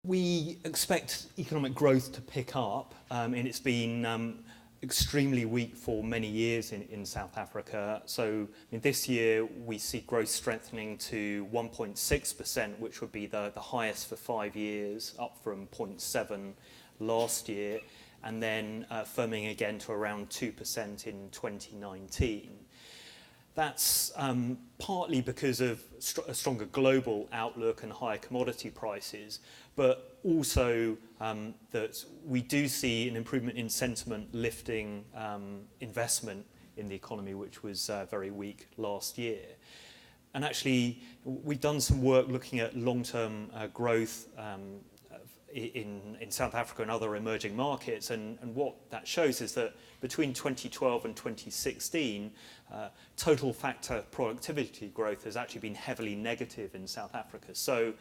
We expect economic growth to pick up, and it's been extremely weak for many years in South Africa. So this year we see growth strengthening to 1.6%, which would be the highest for 5 years, up from 0.7 last year, and then firming again to around 2% in 2019. That's partly because of a stronger global outlook and higher commodity prices, but also that we do see an improvement in sentiment lifting investment in the economy, which was very weak last year. And actually, we've done some work looking at long-term growth in South Africa and other emerging markets, and what that shows is that between 2012 and 2016, total factor productivity growth has actually been heavily negative in South Africa. So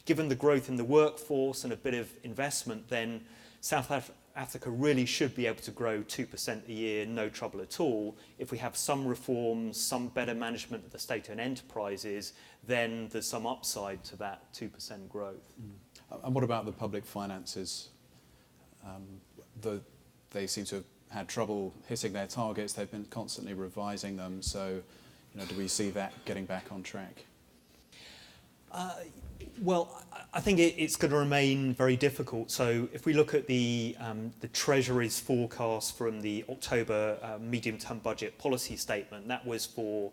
given the growth in the workforce and a bit of investment, then South Africa really should be able to grow 2% a year, no trouble at all. If we have some reforms, some better management of the state-owned enterprises, then there's some upside to that 2% growth. And what about the public finances? They seem to have had trouble hitting their targets. They've been constantly revising them. So, do we see that getting back on track? Well, I think it's going to remain very difficult. So if we look at the Treasury's forecast from the October medium-term budget policy statement, that was for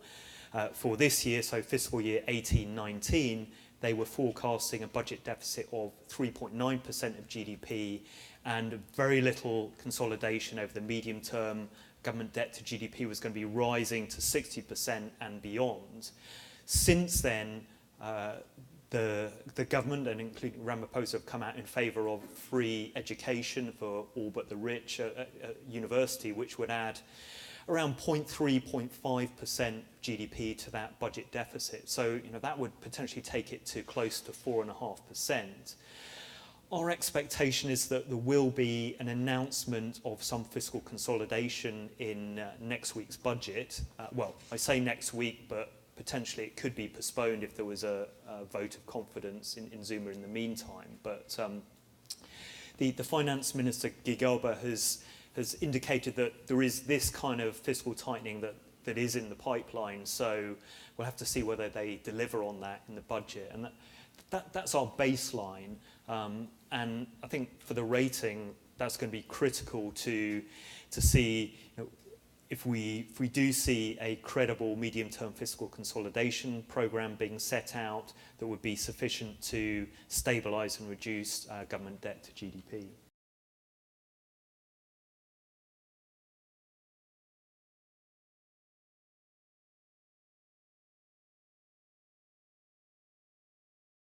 this year, so fiscal year 18-19, they were forecasting a budget deficit of 3.9% of GDP and very little consolidation over the medium term. Government debt to GDP was going to be rising to 60% and beyond. Since then, the government, and including Ramaphosa, have come out in favour of free education for all but the rich at university, which would add around 0.3–0.5% GDP to that budget deficit. So that would potentially take it to close to 4.5%. Our expectation is that there will be an announcement of some fiscal consolidation in next week's budget. Well, I say next week, but potentially it could be postponed if there was a vote of confidence in Zuma in the meantime. But the Finance Minister, Gigaba, has indicated that there is this kind of fiscal tightening that is in the pipeline. So we'll have to see whether they deliver on that in the budget. And that's our baseline. And I think for the rating, that's going to be critical to see if we do see a credible medium-term fiscal consolidation program being set out that would be sufficient to stabilise and reduce government debt to GDP.